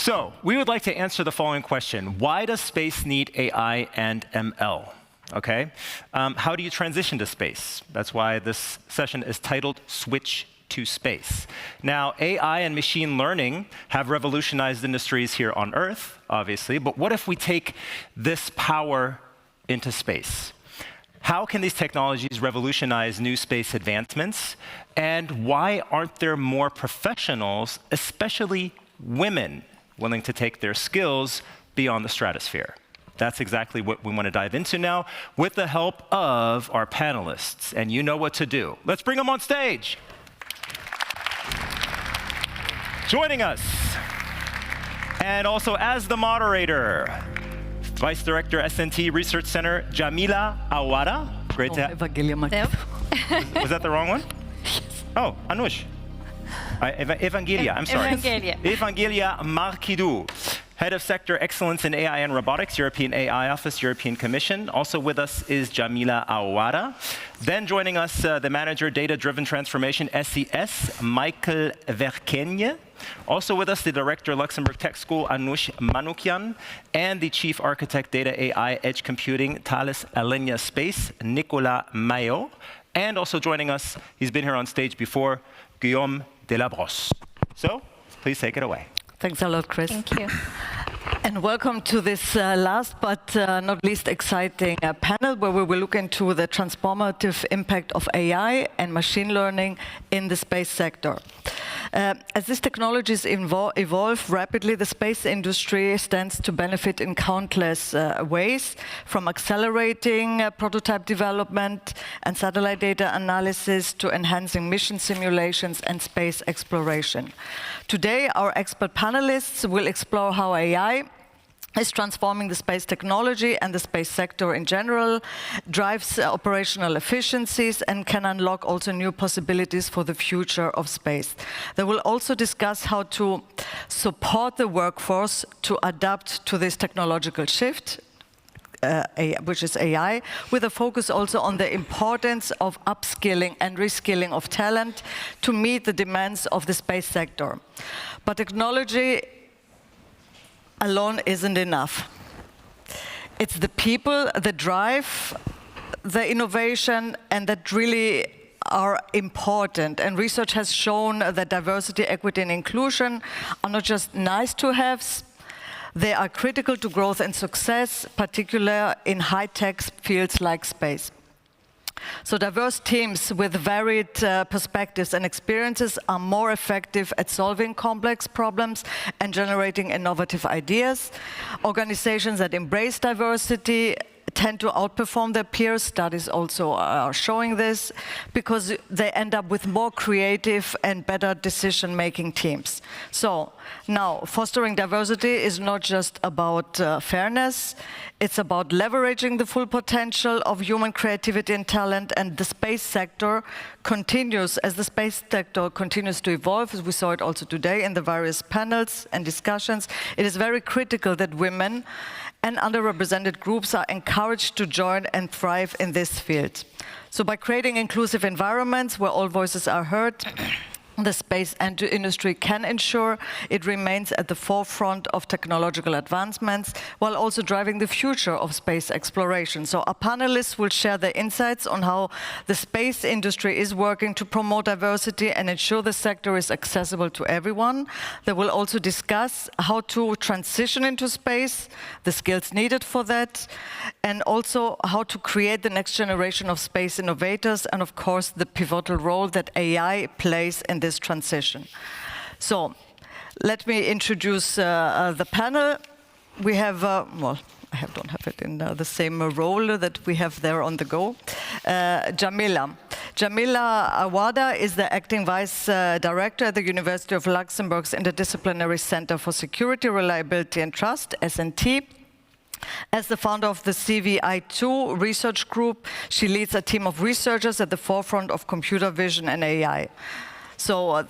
So, we would like to answer the following question. Why does space need AI and ML? Okay. How do you transition to space? That's why this session is titled Switch to Space. Now, AI and machine learning have revolutionized industries here on Earth, obviously, but what if we take this power into space? How can these technologies revolutionize new space advancements? And why aren't there more professionals, especially women, willing to take their skills beyond the stratosphere? That's exactly what we want to dive into now with the help of our panelists. And you know what to do. Let's bring them on stage. Joining us, and also as the moderator, Vice Director, SNT Research Center, Djamila Aouada. Great to have. Evangelia, Was that the wrong one? Yes. Oh, Anush. Evangelia, I'm sorry. Evangelia Markidou, Head of Sector Excellence in AI and Robotics, European AI Office, European Commission. Also with us is Djamila Aouada. Then joining us, the Manager, Data-Driven Transformation, SES, Maikel V. Also with us, the Director, Luxembourg Tech School, Anush Manukyan, and the Chief Architect, Data AI, Edge Computing, Thales Alenia Space, Nicolas Maillot. And also joining us, he's been here on stage before, Guillaume Delabrosse. So, please take it away. Thanks a lot, Chris. Thank you. And welcome to this last but not least exciting panel where we will look into the transformative impact of AI and machine learning in the space sector. As these technologies evolve rapidly, the space industry stands to benefit in countless ways, from accelerating prototype development and satellite data analysis to enhancing mission simulations and space exploration. Today, our expert panelists will explore how AI is transforming the space technology and the space sector in general, drives operational efficiencies, and can unlock also new possibilities for the future of space. They will also discuss how to support the workforce to adapt to this technological shift, which is AI, with a focus also on the importance of upskilling and reskilling of talent to meet the demands of the space sector. But technology alone isn't enough. It's the people that drive the innovation and that really are important. And research has shown that diversity, equity, and inclusion are not just nice-to-haves, they are critical to growth and success, particularly in high-tech fields like space. So diverse teams with varied perspectives and experiences are more effective at solving complex problems and generating innovative ideas. Organizations that embrace diversity tend to outperform their peers. Studies also are showing this because they end up with more creative and better decision-making teams. So now, fostering diversity is not just about fairness, it's about leveraging the full potential of human creativity and talent, and the space sector continues, as the space sector continues to evolve, as we saw it also today in the various panels and discussions. It is very critical that women and underrepresented groups are encouraged to join and thrive in this field. So by creating inclusive environments where all voices are heard, the space industry can ensure it remains at the forefront of technological advancements while also driving the future of space exploration. So our panelists will share their insights on how the space industry is working to promote diversity and ensure the sector is accessible to everyone. They will also discuss how to transition into space, the skills needed for that, and also how to create the next generation of space innovators, and of course the pivotal role that AI plays in this transition. So let me introduce the panel. We have, well, I don't have it in the same role that we have there on the go. Djamila. Djamila Aouada is the acting vice director at the University of Luxembourg's Interdisciplinary Center for Security, Reliability and Trust, SNT. As the founder of the CVI2 research group, she leads a team of researchers at the forefront of computer vision and AI. So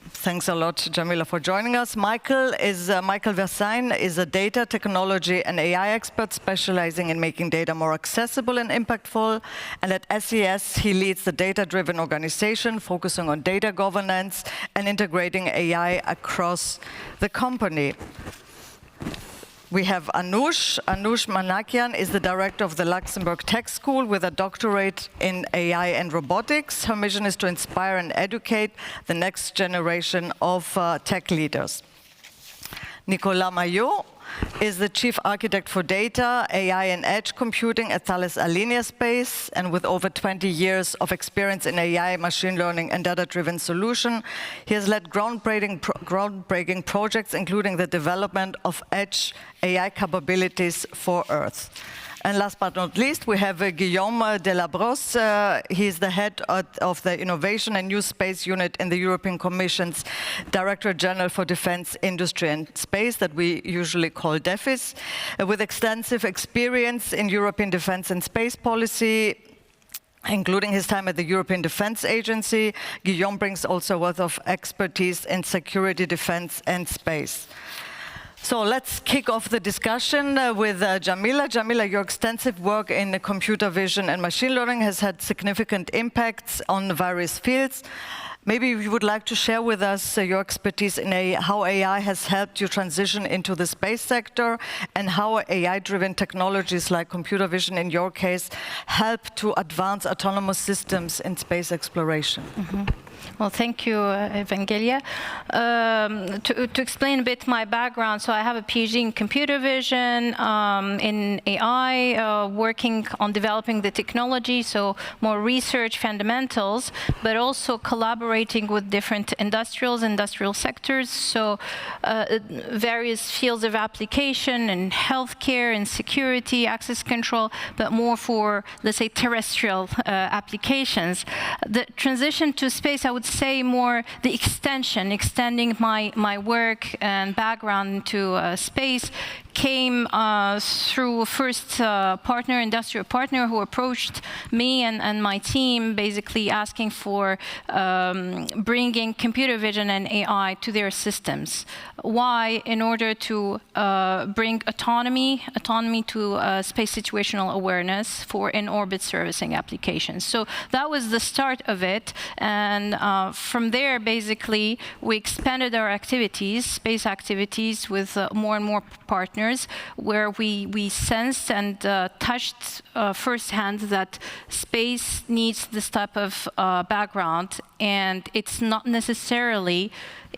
Thanks a lot, Djamila, for joining us. Maikel V is a data technology and AI expert specializing in making data more accessible and impactful. And at SES, he leads the data-driven organization, focusing on data governance and integrating AI across the company. We have Anush. Anush Manukyan is the director of the Luxembourg Tech School with a doctorate in AI and robotics. Her mission is to inspire and educate the next generation of tech leaders. Nicolas Maillot is the chief architect for data, AI and edge computing at Thales Alenia space, and with over 20 years of experience in AI, machine learning, and data-driven solution, he has led groundbreaking projects, including the development of edge AI capabilities for Earth. And last but not least, we have Guillaume Delabrosse. He is the head of the Innovation and Newspace unit in the European Commission's Directorate General for Defense, Industry and Space, that we usually call DEFIS. With extensive experience in European defense and space policy, including his time at the European Defence Agency, Guillaume brings also a wealth of expertise in security, defense and space. So let's kick off the discussion with Djamila. Djamila, your extensive work in computer vision and machine learning has had significant impacts on various fields. Maybe you would like to share with us your expertise in how AI has helped you transition into the space sector, and how AI-driven technologies like computer vision, in your case, help to advance autonomous systems in space exploration. Mm-hmm. Well, thank you, Evangelia. To explain a bit my background, so I have a PhD in computer vision, in AI, working on developing the technology, so more research fundamentals, but also collaborating with different industrial sectors, so various fields of application in healthcare and security, access control, but more for, let's say, terrestrial applications. The transition to space, I would say more the extending my work and background into space came through first industrial partner who approached me and my team, basically asking for bringing computer vision and AI to their systems. Why? In order to bring autonomy to space situational awareness for in-orbit servicing applications. So that was the start of it, and from there, basically, we expanded our activities, space activities, with more and more partners, where we sensed and touched firsthand that space needs this type of background, and it's not necessarily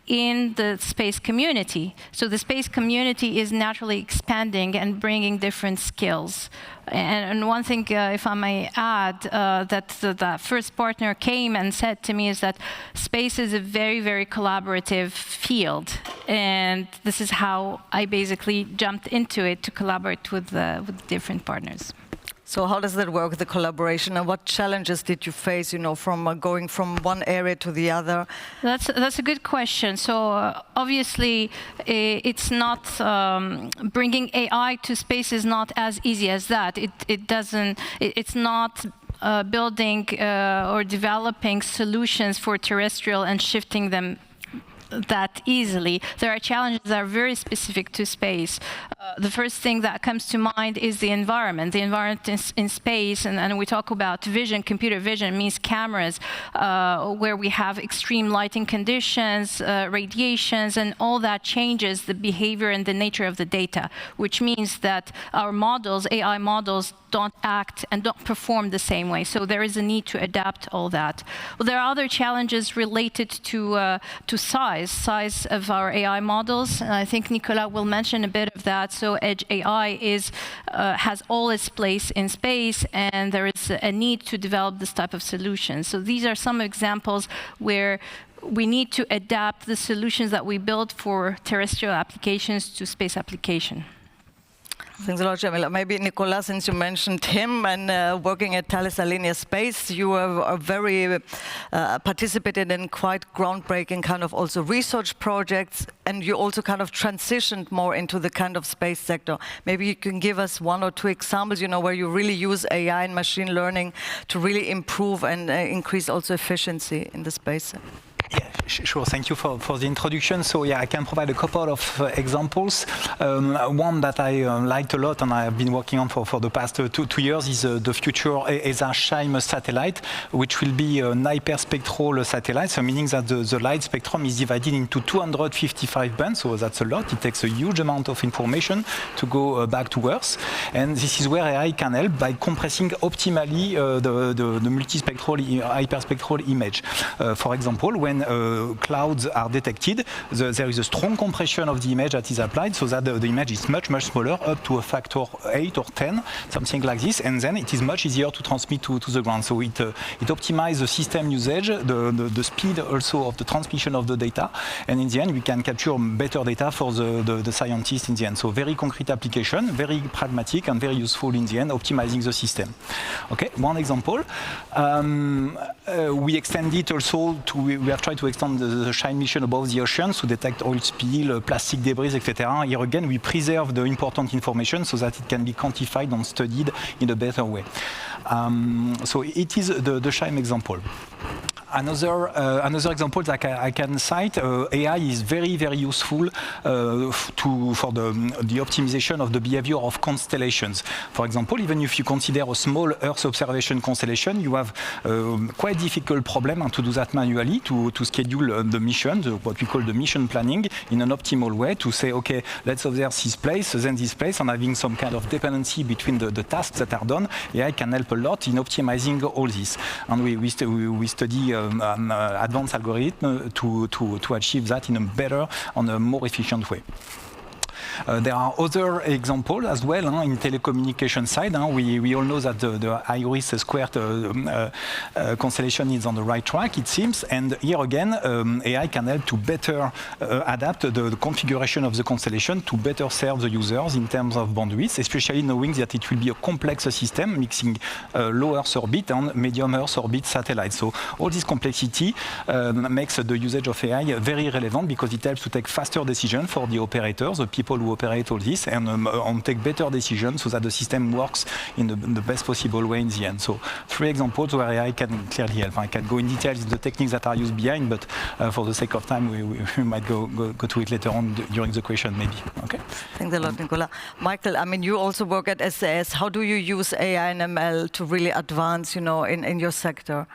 in the space community. So the space community is naturally expanding and bringing different skills. And one thing, if I may add, that the first partner came and said to me is that space is a very, very collaborative field. And this is how I basically jumped into it, to collaborate with different partners. So how does that work, the collaboration, and what challenges did you face, from going from one area to the other? That's a good question. So obviously, it's not bringing AI to space is not as easy as that. It's not building or developing solutions for terrestrial and shifting them that easily. There are challenges that are very specific to space. The first thing that comes to mind is the environment. The environment in space, and we talk about vision, computer vision means cameras, where we have extreme lighting conditions, radiations, and all that changes the behavior and the nature of the data, which means that our models, AI models, don't act and don't perform the same way. So there is a need to adapt all that. Well, there are other challenges related to size of our AI models. And I think Nicolas will mention a bit of that. So edge AI has all its place in space, and there is a need to develop this type of solution. So these are some examples where we need to adapt the solutions that we build for terrestrial applications to space application. Thanks a lot, Djamila. Maybe Nicolas, since you mentioned him and working at Thales Alenia Space, you are very participated in quite groundbreaking kind of also research projects, and you also kind of transitioned more into the kind of space sector. Maybe you can give us one or two examples, where you really use AI and machine learning to really improve and increase also efficiency in the space sector. Yeah, sure. Thank you for the introduction. So yeah, I can provide a couple of examples. One that I liked a lot and I have been working on for the past two years is the future SES satellite, which will be an hyperspectral satellite, so meaning that the light spectrum is divided into 255 bands, so that's a lot. It takes a huge amount of information to go back to Earth. And this is where AI can help by compressing optimally the multispectral, hyperspectral image. For example, when clouds are detected, there is a strong compression of the image that is applied so that the image is much smaller, up to a factor 8 or 10, something like this, and then it is much easier to transmit to the ground. So it optimizes the system usage, the speed also of the transmission of the data, and in the end we can capture better data for the scientists in the end. So very concrete application, very pragmatic and very useful in the end, optimizing the system. Okay, one example. We extend it also to, we have tried to extend the SHINE mission above the oceans to detect oil spill, plastic debris, etc. Here again, we preserve the important information so that it can be quantified and studied in a better way. So it is the SHINE example. Another example that I can cite, AI is very useful for the optimization of the behavior of constellations. For example, even if you consider a small Earth observation constellation, you have quite difficult problem to do that manually, to schedule the mission, what we call the mission planning, in an optimal way, to say, okay, let's observe this place, then this place, and having some kind of dependency between the tasks that are done. AI can help a lot in optimizing all this. And we study advanced algorithm to achieve that in a better, on a more efficient way. There are other examples as well in telecommunication side. We all know that the Iris squared constellation is on the right track, it seems. And here again, AI can help to better adapt the configuration of the constellation to better serve the users in terms of bandwidth, especially knowing that it will be a complex system mixing low Earth orbit and medium Earth orbit satellites. So all this complexity makes the usage of AI very relevant because it helps to take faster decisions for the operators, the people who operate all this, and take better decisions so that the system works in the best possible way in the end. So 3 examples where AI can clearly help. I can go in details in the techniques that are used behind, but for the sake of time, we might go to it later on during the question, maybe. Okay. Thanks a lot, Nicolas. Maikel, I mean, you also work at SES. How do you use AI and ML to really advance, in your sector?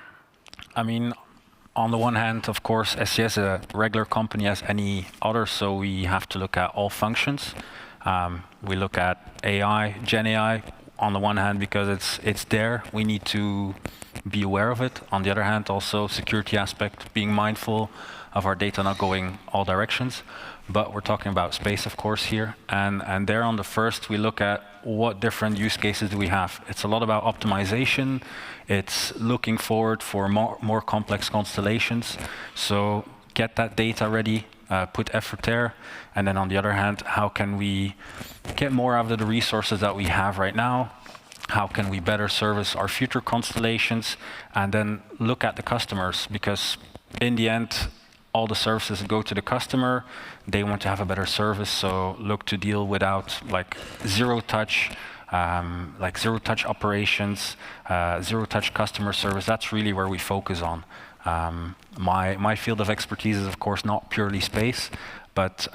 I mean, on the one hand, of course, SES is a regular company as any other, so we have to look at all functions. We look at AI, Gen AI, on the one hand, because it's there. We need to be aware of it. On the other hand, also security aspect, being mindful of our data not going all directions. But we're talking about space, of course, here. And there on the first, we look at what different use cases do we have. It's a lot about optimization. It's looking forward for more complex constellations. So get that data ready, put effort there. And then on the other hand, how can we get more out of the resources that we have right now? How can we better service our future constellations? And then look at the customers, because in the end, all the services go to the customer. They want to have a better service, so look to deal without zero touch operations, zero touch customer service. That's really where we focus on. My field of expertise is, of course, not purely space, but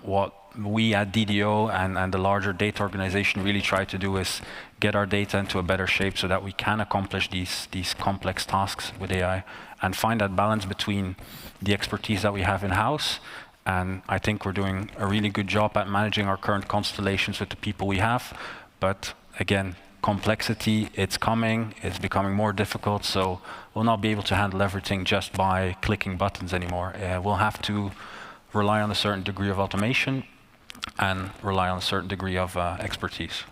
what we at DDO and the larger data organization really try to do is get our data into a better shape so that we can accomplish these complex tasks with AI and find that balance between the expertise that we have in-house. And I think we're doing a really good job at managing our current constellations with the people we have. But again, complexity, it's coming, it's becoming more difficult, so we'll not be able to handle everything just by clicking buttons anymore. We'll have to rely on a certain degree of automation and rely on a certain degree of expertise.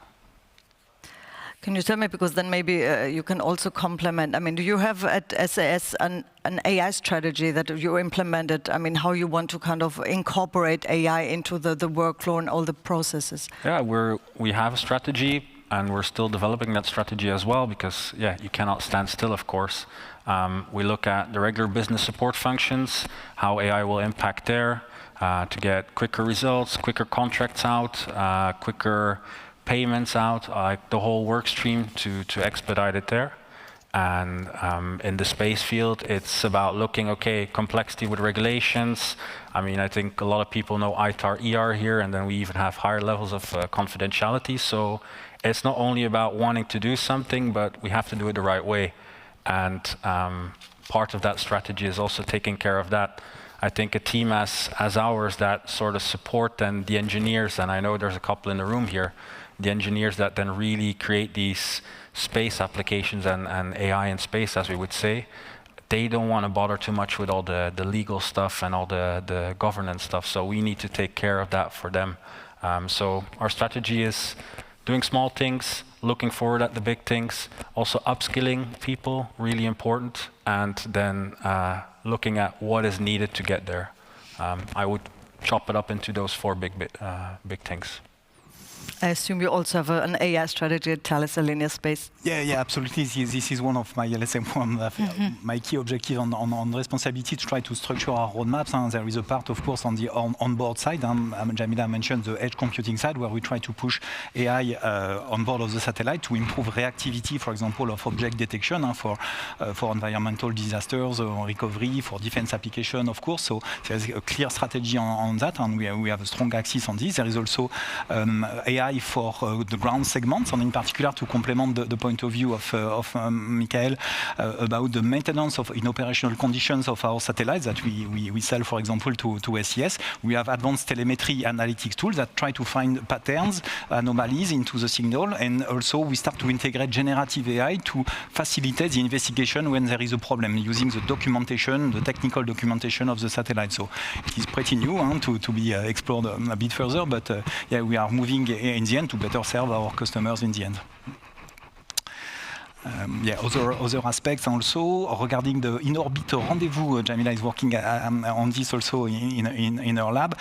Can you tell me, because then maybe you can also complement, I mean, do you have at SAS an AI strategy that you implemented? I mean, how you want to kind of incorporate AI into the workflow and all the processes? Yeah, we have a strategy, and we're still developing that strategy as well, because, yeah, you cannot stand still, of course. We look at the regular business support functions, how AI will impact there to get quicker results, quicker contracts out, quicker payments out, like the whole work stream to expedite it there. And in the space field, it's about looking, okay, complexity with regulations. I mean, I think a lot of people know ITAR, ER here, and then we even have higher levels of confidentiality. So it's not only about wanting to do something, but we have to do it the right way. And part of that strategy is also taking care of that. I think a team as ours that sort of support then the engineers, and I know there's a couple in the room here, the engineers that then really create these space applications and AI in space, as we would say, they don't want to bother too much with all the legal stuff and all the governance stuff. So we need to take care of that for them. So our strategy is doing small things, looking forward at the big things, also upskilling people, really important, and then looking at what is needed to get there. I would chop it up into those four big things. I assume you also have an AI strategy at Thales Alenia Space. Yeah, absolutely. This is one of my, let's say, my key objectives on responsibility to try to structure our roadmaps. And there is a part, of course, on the onboard side. Djamila mentioned the edge computing side, where we try to push AI on board of the satellite to improve reactivity, for example, of object detection for environmental disasters or recovery, for defense application, of course. So there is a clear strategy on that, and we have a strong axis on this. There is also AI for the ground segments, and in particular to complement the point of view of Maikel about the maintenance in operational conditions of our satellites that we sell, for example, to SES. We have advanced telemetry analytics tools that try to find patterns, anomalies into the signal, and also we start to integrate generative AI to facilitate the investigation when there is a problem using the documentation, the technical documentation of the satellite. So it is pretty new to be explored a bit further, but yeah, we are moving in the end to better serve our customers in the end. Other aspects also regarding the in-orbit rendezvous. Djamila is working on this also in her lab.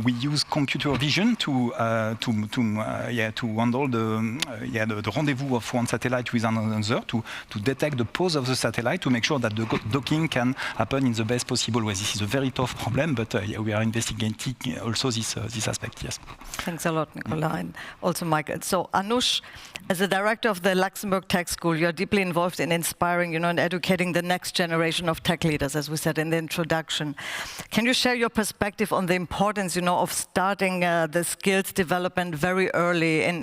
We use computer vision to handle the rendezvous of one satellite with another, to detect the pose of the satellite, to make sure that the docking can happen in the best possible way. This is a very tough problem, but we are investigating also this aspect. Yes. Thanks a lot, Nicolas, and also Maikel. So Anush, as the director of the Luxembourg Tech School, you're deeply involved in inspiring, and educating the next generation of tech leaders, as we said in the introduction. Can you share your perspective on the importance, of starting the skills development very early in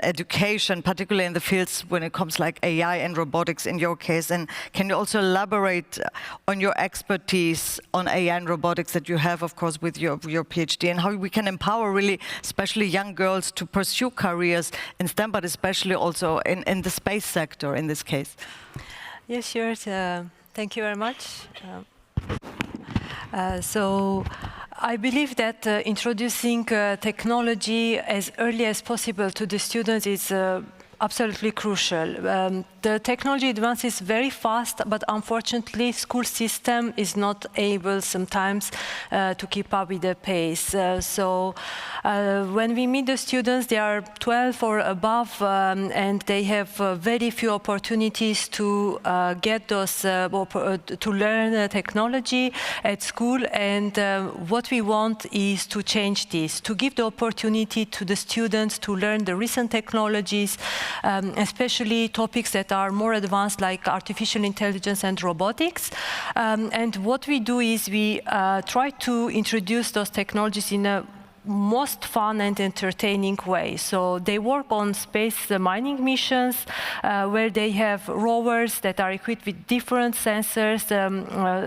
education, particularly in the fields when it comes like AI and robotics in your case? And can you also elaborate on your expertise on AI and robotics that you have, of course, with your PhD, and how we can empower really, especially young girls, to pursue careers in STEM, but especially also in the space sector in this case? Yes, sure. Thank you very much. So I believe that introducing technology as early as possible to the students is absolutely crucial. The technology advances very fast, but unfortunately, school system is not able sometimes to keep up with the pace. So when we meet the students, they are 12 or above, and they have very few opportunities to get those, to learn technology at school. And what we want is to change this, to give the opportunity to the students to learn the recent technologies, especially topics that are more advanced, like artificial intelligence and robotics. And what we do is we try to introduce those technologies in a most fun and entertaining way. So they work on space mining missions where they have rovers that are equipped with different sensors.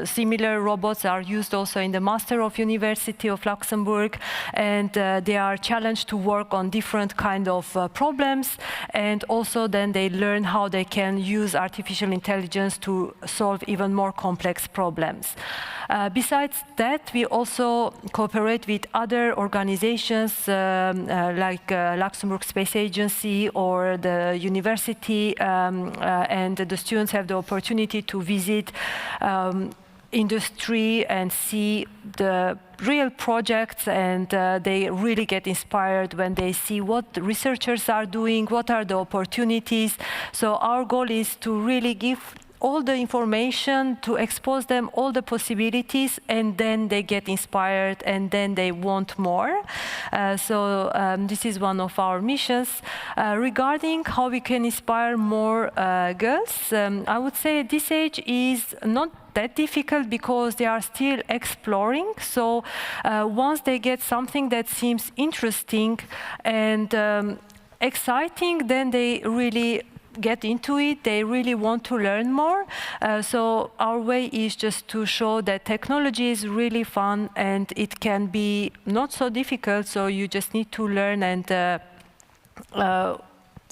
Similar robots are used also in the Master of University of Luxembourg, and they are challenged to work on different kind of problems, and also then they learn how they can use artificial intelligence to solve even more complex problems. Besides that, we also cooperate with other organizations like Luxembourg Space Agency or the university, and the students have the opportunity to visit industry and see the real projects, and they really get inspired when they see what the researchers are doing, what are the opportunities. So our goal is to really give all the information, to expose them all the possibilities, and then they get inspired and then they want more. So this is one of our missions. Regarding how we can inspire more girls, I would say at this age is not that difficult because they are still exploring. So once they get something that seems interesting and exciting, then they really get into it. They really want to learn more. So our way is just to show that technology is really fun and it can be not so difficult. So you just need to learn and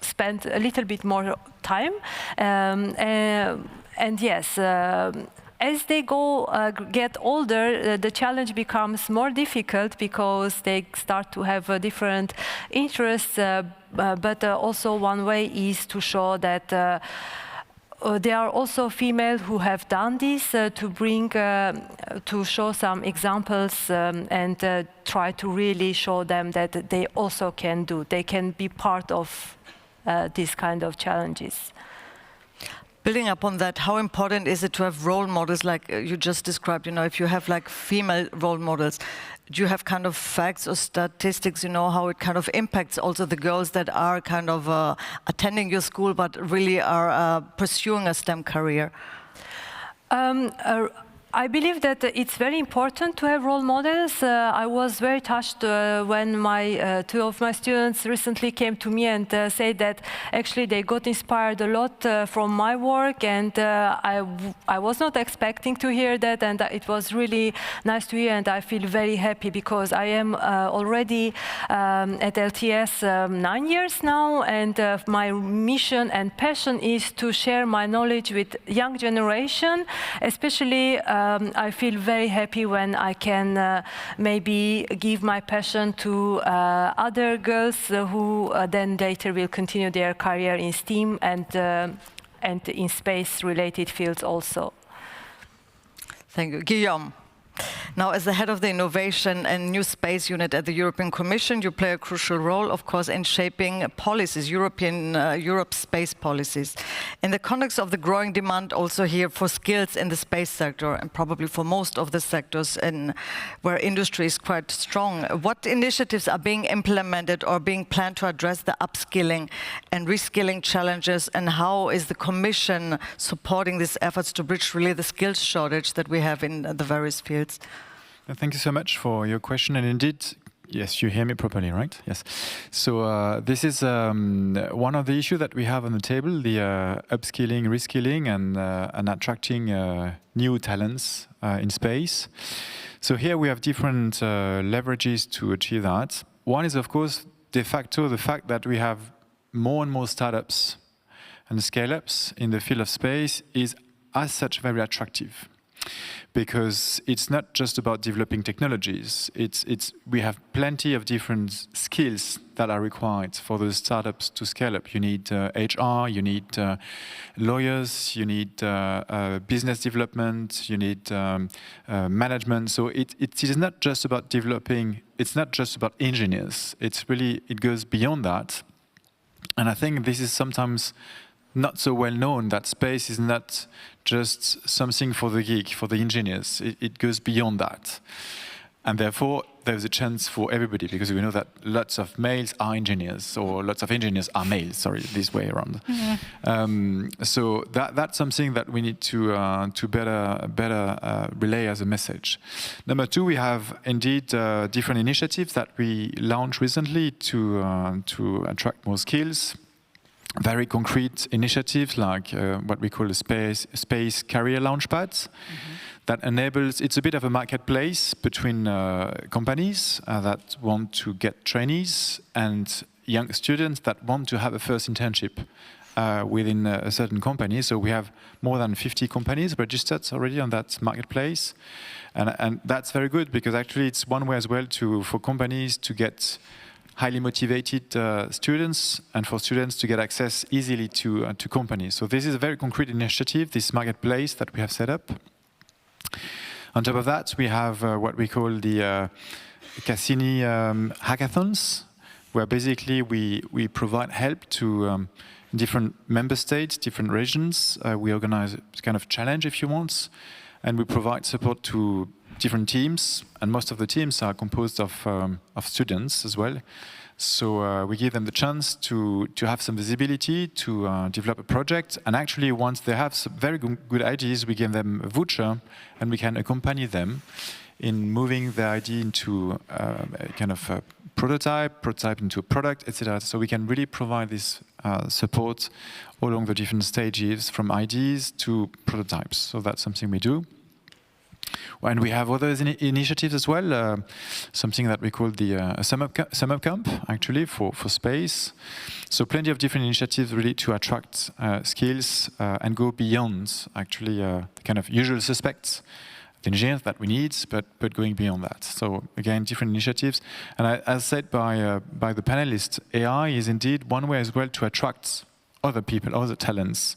spend a little bit more time. And yes, as they get older, the challenge becomes more difficult because they start to have different interests. But also one way is to show that there are also females who have done this, to show some examples and try to really show them that they also can they can be part of these kind of challenges. Building upon that, how important is it to have role models like you just described? You know, if you have like female role models, do you have kind of facts or statistics, you know, how it kind of impacts also the girls that are kind of attending your school but really are pursuing a STEM career? I believe that it's very important to have role models. I was very touched when two of my students recently came to me and said that actually they got inspired a lot from my work, and I was not expecting to hear that, and it was really nice to hear, and I feel very happy because I am already at LTS 9 years now, and my mission and passion is to share my knowledge with young generation, especially I feel very happy when I can maybe give my passion to other girls who then later will continue their career in STEAM and in space-related fields also. Thank you. Guillaume. Now, as the head of the Innovation and New Space Unit at the European Commission, you play a crucial role, of course, in shaping policies, Europe's space policies. In the context of the growing demand also here for skills in the space sector, and probably for most of the sectors where industry is quite strong, what initiatives are being implemented or being planned to address the upskilling and reskilling challenges, and how is the Commission supporting these efforts to bridge really the skills shortage that we have in the various fields? Thank you so much for your question. And indeed, yes, you hear me properly, right? Yes. So this is one of the issues that we have on the table, the upskilling, reskilling, and attracting new talents in space. So here we have different leverages to achieve that. One is, of course, de facto the fact that we have more and more startups and scale-ups in the field of space is as such very attractive. Because it's not just about developing technologies. We have plenty of different skills that are required for those startups to scale up. You need HR, you need lawyers, you need business development, you need management. So it is not just about developing. It's not just about engineers. It goes beyond that. And I think this is sometimes not so well known, that space is not just something for the geek, for the engineers. It goes beyond that. And therefore, there's a chance for everybody, because we know that lots of males are engineers, or lots of engineers are males, sorry, this way around. Mm-hmm. So that's something that we need to better relay as a message. Number two, we have indeed different initiatives that we launched recently to attract more skills. Very concrete initiatives like what we call a space career launchpad, mm-hmm. that enables, it's a bit of a marketplace between companies that want to get trainees and young students that want to have a first internship within a certain company. So we have more than 50 companies registered already on that marketplace. And that's very good, because actually it's one way as well for companies to get highly motivated students, and for students to get access easily to companies. So this is a very concrete initiative, this marketplace that we have set up. On top of that, we have what we call the Cassini hackathons, where basically we provide help to different member states, different regions. We organize a kind of challenge, if you want, and we provide support to different teams, and most of the teams are composed of students as well. So we give them the chance to have some visibility, to develop a project, and actually once they have some very good ideas, we give them a voucher, and we can accompany them in moving their idea into a kind of a prototype into a product, etc. So we can really provide this support along the different stages, from ideas to prototypes. So that's something we do. And we have other initiatives as well, something that we call the summer camp, actually, for space. So plenty of different initiatives really to attract skills and go beyond, actually, the kind of usual suspects, the engineers that we need, but going beyond that. So again, different initiatives. And as said by the panelists, AI is indeed one way as well to attract other people, other talents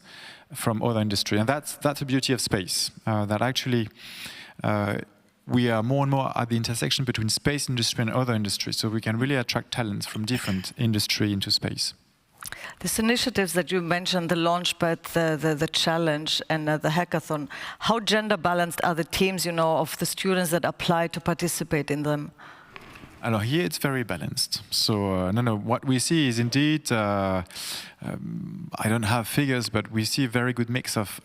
from other industry. And that's the beauty of space, that actually we are more and more at the intersection between space industry and other industries, so we can really attract talents from different industry into space. These initiatives that you mentioned, the Launchpad, the challenge, and the hackathon, how gender balanced are the teams, of the students that apply to participate in them? Alors here it's very balanced. So what we see is indeed, I don't have figures, but we see a very good mix of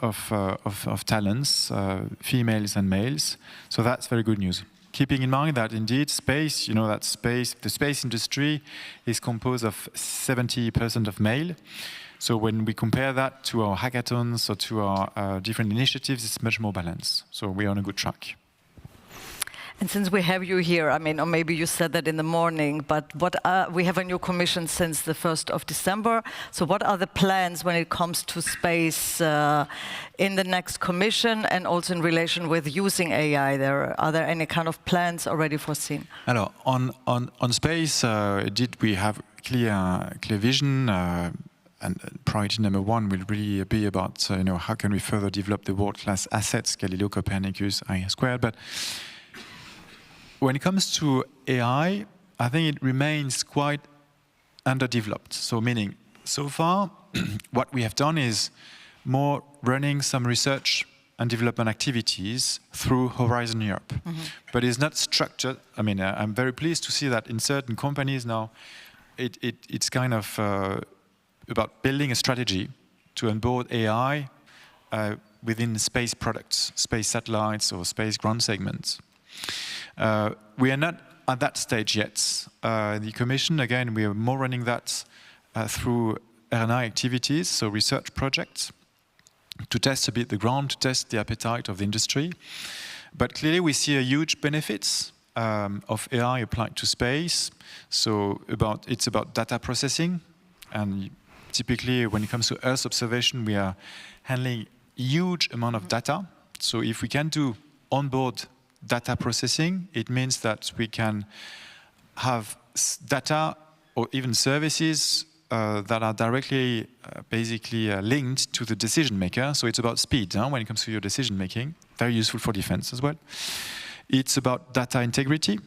talents, females and males. So that's very good news. Keeping in mind that indeed space, the space industry is composed of 70% of male. So when we compare that to our hackathons or to our different initiatives, it's much more balanced. So we're on a good track. And since we have you here, or maybe you said that in the morning, but we have a new commission since the 1st of December. So what are the plans when it comes to space in the next commission, and also in relation with using AI? Are there any kind of plans already foreseen? Alors, on space, we have clear vision. And priority number one will really be about how can we further develop the world-class assets, Galileo, Copernicus, I². But when it comes to AI, I think it remains quite underdeveloped. So meaning, so far, what we have done is more running some research and development activities through Horizon Europe. Mm-hmm. But it's not structured. I'm very pleased to see that in certain companies now, it's kind of about building a strategy to onboard AI within space products, space satellites or space ground segments. We are not at that stage yet. The Commission, again, we are more running that through R&I activities, so research projects, to test a bit the ground, to test the appetite of the industry. But clearly we see a huge benefits of AI applied to space. So it's about data processing, and typically when it comes to Earth observation, we are handling huge amount of data. So if we can do onboard data processing, it means that we can have data or even services that are directly basically linked to the decision maker. So it's about speed when it comes to your decision making. Very useful for defense as well. It's about data integrity.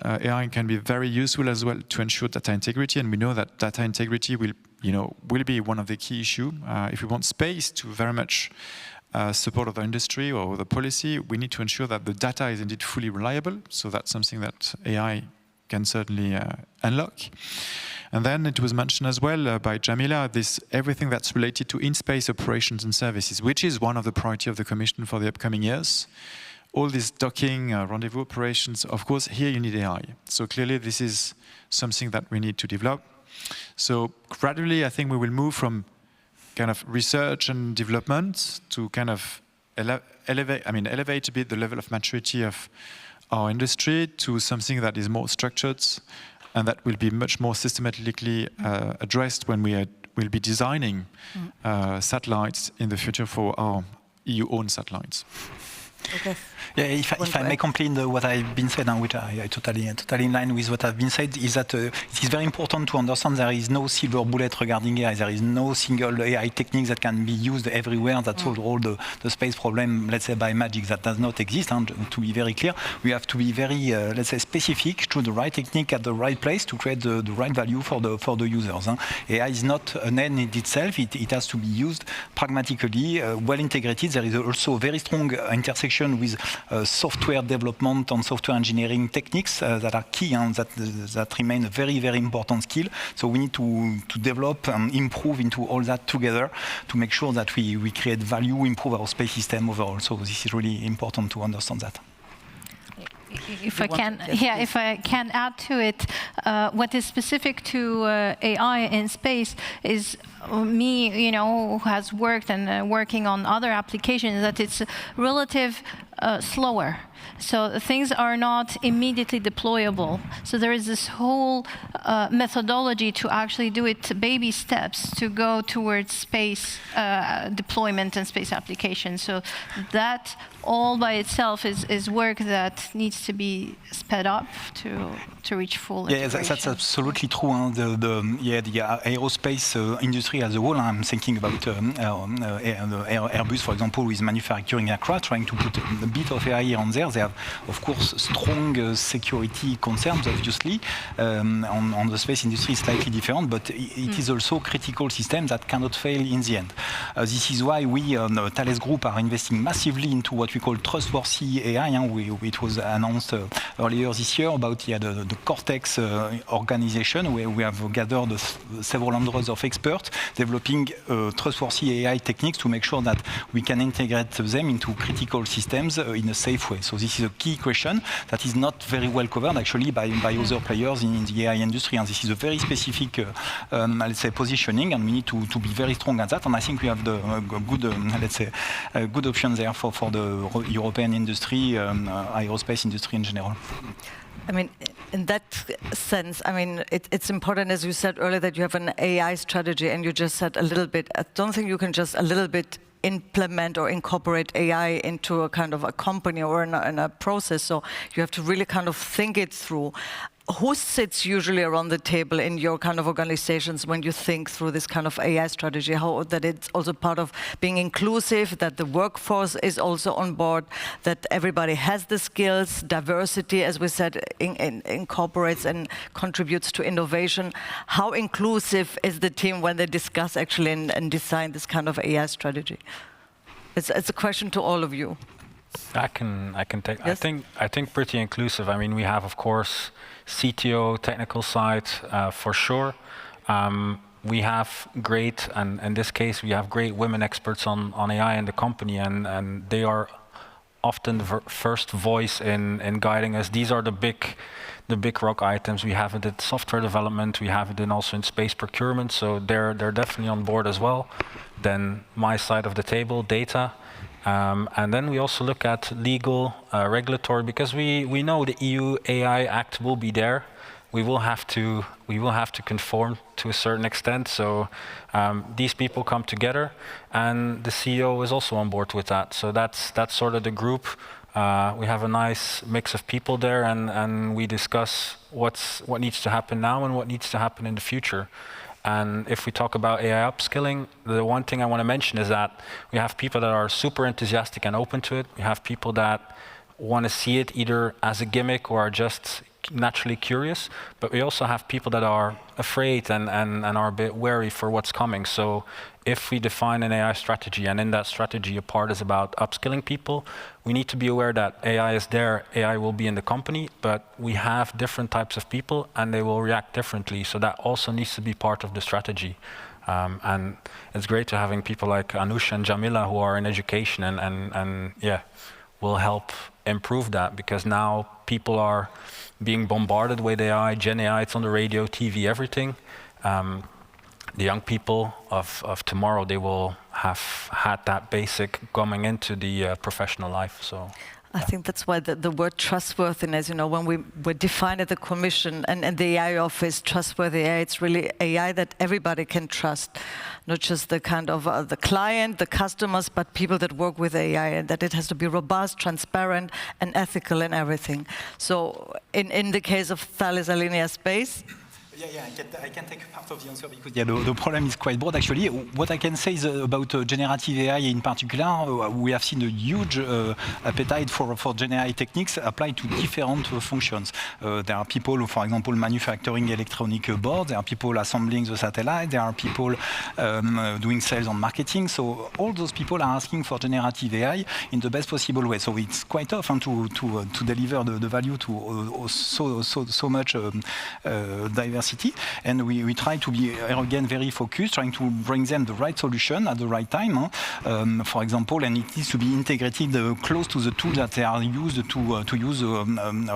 AI can be very useful as well to ensure data integrity, and we know that data integrity will be one of the key issues. If we want space to very much support of the industry or the policy, we need to ensure that the data is indeed fully reliable. So that's something that AI can certainly unlock. And then it was mentioned as well by Djamila, everything that's related to in-space operations and services, which is one of the priority of the Commission for the upcoming years. All these docking, rendezvous operations, of course, here you need AI. So clearly this is something that we need to develop. So gradually, I think we will move from kind of research and development to kind of elevate a bit the level of maturity of our industry to something that is more structured and that will be much more systematically addressed when we will be designing satellites in the future for our EU-owned satellites. Okay. Yeah, if I may complete what I've been said, and which I totally in line with what I've been said, is that it is very important to understand there is no silver bullet regarding AI. There is no single AI technique that can be used everywhere that solves all the space problem, let's say, by magic. That does not exist. And to be very clear, we have to be very, let's say, specific to the right technique at the right place to create the right value for the users. AI is not an end in itself. It has to be used pragmatically, well integrated. There is also a very strong intersection with software development and software engineering techniques that are key and that remain a very, very important skill. So we need to develop and improve into all that together to make sure that we create value, improve our space system overall. So this is really important to understand that. If I can add to it, what is specific to AI in space is me, who has worked and working on other applications, that it's relative slower. So things are not immediately deployable. So there is this whole methodology to actually do it baby steps to go towards space deployment and space application. So that all by itself is work that needs to be sped up to reach full integration. Yeah, that's absolutely true. The aerospace industry as a whole, I'm thinking about Airbus, for example, with manufacturing aircraft, trying to put a bit of AI on there. They have, of course, strong security concerns, obviously. On the space industry, it's slightly different, but it is also critical system that cannot fail in the end. This is why we, Thales Group, are investing massively into what we call trustworthy AI. It was announced earlier this year about the Cortex organization, where we have gathered several hundreds of experts developing trustworthy AI techniques to make sure that we can integrate them into critical systems in a safe way. So this is a key question that is not very well covered actually by other players in the AI industry, and this is a very specific, let's say, positioning, and we need to be very strong at that. And I think we have the good, let's say, good option there for the European industry, aerospace industry in general. I mean, in that sense, I mean, it's important, as you said earlier, that you have an AI strategy, and you just said a little bit. I don't think you can just a little bit implement or incorporate AI into a kind of a company or in a process. So you have to really kind of think it through. Who sits usually around the table in your kind of organizations when you think through this kind of AI strategy? How that it's also part of being inclusive, that the workforce is also on board, that everybody has the skills, diversity, as we said, incorporates and contributes to innovation. How inclusive is the team when they discuss actually and design this kind of AI strategy? It's a question to all of you. I can take. Yes? I think pretty inclusive. I mean, we have, of course, CTO, technical side, for sure. We have great, and in this case, we have great women experts on AI in the company, and they are often the first voice in guiding us. These are the big rock items. We have it in software development. We have it also in space procurement. So they're definitely on board as well. Then my side of the table, data. And then we also look at legal, regulatory, because we know the EU AI Act will be there. We will have to conform to a certain extent. So these people come together, and the CEO is also on board with that. So that's sort of the group. We have a nice mix of people there, and we discuss what needs to happen now and what needs to happen in the future. And if we talk about AI upskilling, the one thing I want to mention is that we have people that are super enthusiastic and open to it. We have people that want to see it either as a gimmick or are just naturally curious. But we also have people that are afraid and are a bit wary for what's coming. So if we define an AI strategy, and in that strategy a part is about upskilling people, we need to be aware that AI is there, AI will be in the company, but we have different types of people and they will react differently. So that also needs to be part of the strategy. And it's great to having people like Anush and Djamila who are in education and will help improve that, because now people are being bombarded with AI, Gen AI, it's on the radio, TV, everything. The young people of tomorrow, they will have had that basic coming into the professional life. So I think that's why the word trustworthiness, when we define at the Commission and the AI office, trustworthy AI, it's really AI that everybody can trust, not just the kind of the client, the customers, but people that work with AI, and that it has to be robust, transparent, and ethical in everything. So in the case of Thales Alenia Space, I can take part of the answer because the problem is quite broad actually. What I can say is about generative AI in particular, we have seen a huge appetite for Gen AI techniques applied to different functions. There are people who, for example, manufacturing electronic boards, there are people assembling the satellite, there are people doing sales and marketing. So all those people are asking for generative AI in the best possible way. So it's quite often to deliver the value to so much diversity. And we try to be, again, very focused, trying to bring them the right solution at the right time, for example, and it needs to be integrated close to the tools that they are used to use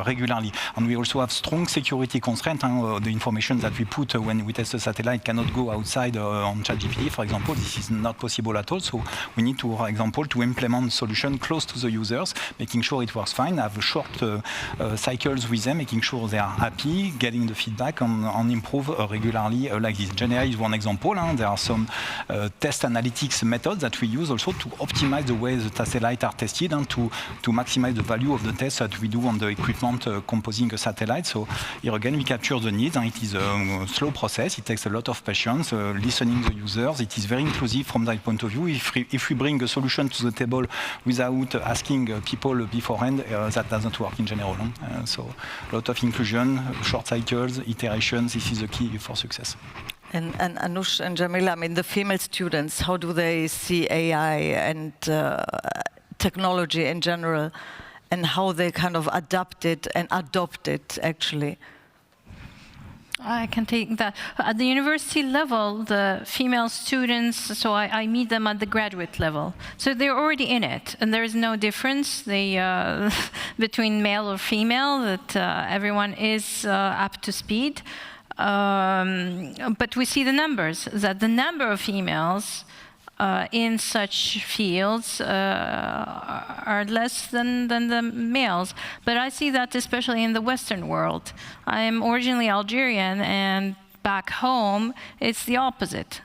regularly. And we also have strong security constraints. The information that we put when we test a satellite cannot go outside on ChatGPT, for example. This is not possible at all. So we need to, for example, to implement solution close to the users, making sure it works fine, have short cycles with them, making sure they are happy, getting the feedback on improve regularly like this. Gen AI is one example. There are some test analytics methods that we use also to optimize the way the satellites are tested and to maximize the value of the tests that we do on the equipment composing a satellite. So here again, we capture the needs, and it is a slow process. It takes a lot of patience, listening to the users. It is very inclusive from that point of view. If we bring a solution to the table without asking people beforehand, that doesn't work in general. So a lot of inclusion, short cycles, iterations. This is the key for success. And Anush and Djamila, I mean, the female students, how do they see AI and technology in general, and how they kind of adapt it and adopt it, actually? I can take that. At the university level, the female students, so I meet them at the graduate level. So they're already in it, and there is no difference between male or female, that everyone is up to speed. But we see the numbers, that the number of females in such fields are less than the males. But I see that especially in the Western world. I am originally Algerian, and back home, it's the opposite.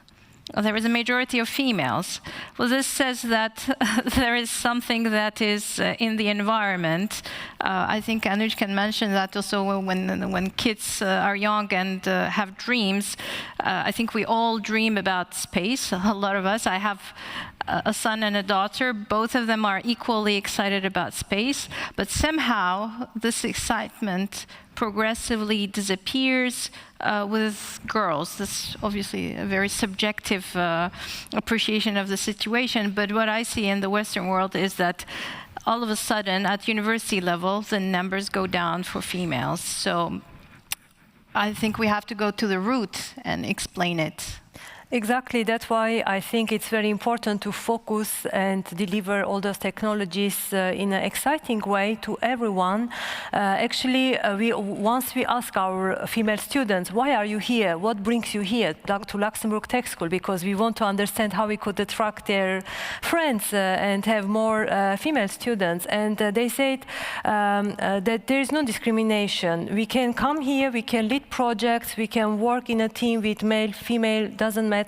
There is a majority of females. Well, this says that there is something that is in the environment. I think Anush can mention that also when kids are young and have dreams. I think we all dream about space, a lot of us. I have a son and a daughter. Both of them are equally excited about space, but somehow this excitement progressively disappears with girls. That's obviously a very subjective appreciation of the situation, but what I see in the Western world is that all of a sudden, at university level, the numbers go down for females. So I think we have to go to the root and explain it. Exactly, that's why I think it's very important to focus and deliver all those technologies in an exciting way to everyone. Actually, once we ask our female students, why are you here? What brings you here to Luxembourg Tech School? Because we want to understand how we could attract their friends and have more female students. And they said that there is no discrimination. We can come here, we can lead projects, we can work in a team with male, female, doesn't matter.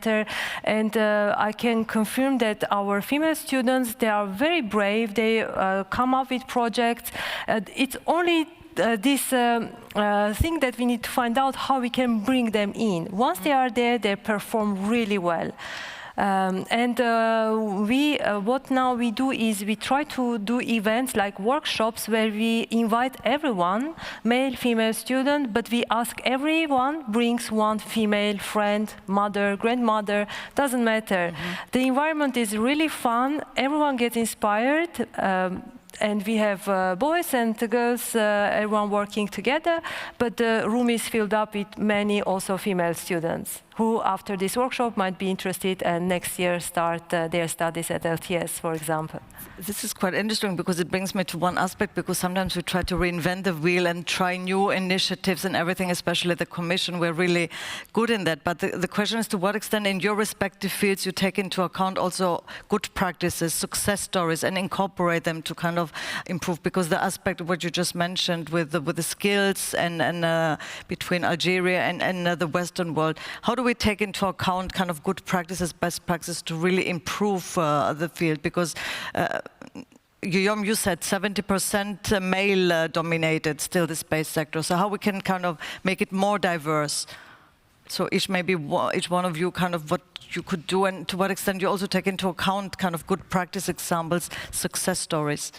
And I can confirm that our female students, they are very brave. They come up with projects. It's only this thing that we need to find out how we can bring them in. Once they are there, they perform really well. What now we do is we try to do events like workshops where we invite everyone, male, female student, but we ask everyone brings one female friend, mother, grandmother, doesn't matter. The environment is really fun, everyone gets inspired, and we have boys and girls, everyone working together, but the room is filled up with many also female students who, after this workshop, might be interested and next year start their studies at LTS, for example. This is quite interesting because it brings me to one aspect, because sometimes we try to reinvent the wheel and try new initiatives and everything, especially the Commission. We're really good in that. But the question is, to what extent in your respective fields you take into account also good practices, success stories, and incorporate them to kind of improve? Because the aspect of what you just mentioned with the skills and between Algeria and the Western world, how do we take into account kind of good practices, best practices to really improve the field? Because Guillaume, you said 70% male-dominated still the space sector. So how we can kind of make it more diverse? So each one of you kind of what you could do, and to what extent you also take into account kind of good practice examples, success stories.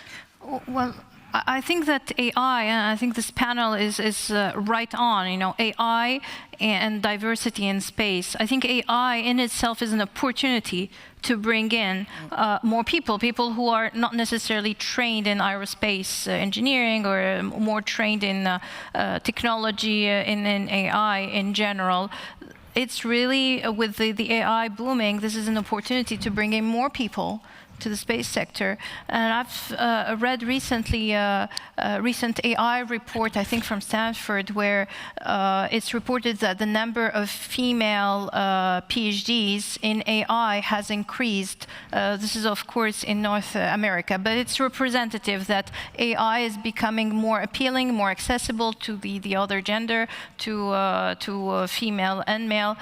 Well, I think that AI, and I think this panel is right on, you know, AI and diversity in space. I think AI in itself is an opportunity to bring in more people who are not necessarily trained in aerospace engineering or more trained in technology, in AI in general. It's really, with the AI booming, this is an opportunity to bring in more people to the space sector. And I've read recently a recent AI report, I think from Stanford, where it's reported that the number of female PhDs in AI has increased. This is, of course, in North America, but it's representative that AI is becoming more appealing, more accessible to the other gender, to female and male.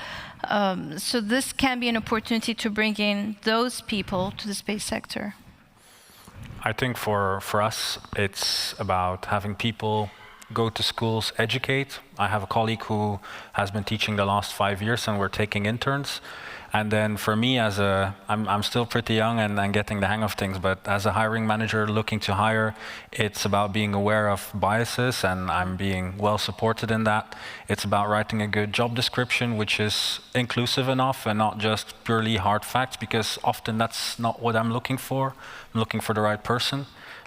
So this can be an opportunity to bring in those people to the space sector. I think for us, it's about having people go to schools, educate. I have a colleague who has been teaching the last 5 years, and we're taking interns. And then for me, I'm still pretty young and getting the hang of things, but as a hiring manager looking to hire, it's about being aware of biases, and I'm being well supported in that. It's about writing a good job description, which is inclusive enough and not just purely hard facts, because often that's not what I'm looking for. I'm looking for the right person.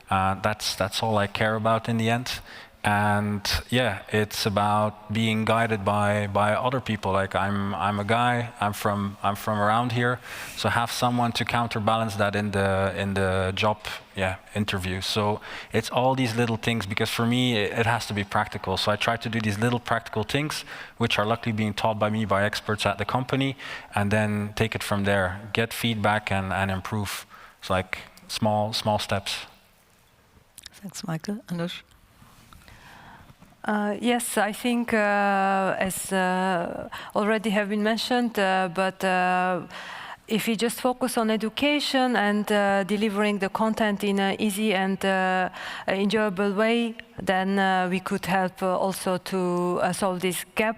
That's all I care about in the end. And yeah, it's about being guided by other people. Like I'm a guy. I'm from around here, so have someone to counterbalance that in the job interview. So it's all these little things, because for me it has to be practical. So I try to do these little practical things, which are luckily being taught by me by experts at the company, and then take it from there. Get feedback and improve. It's like small steps. Thanks, Maikel. Anush. Yes, I think as already have been mentioned, but if we just focus on education and delivering the content in an easy and enjoyable way, then we could help also to solve this gap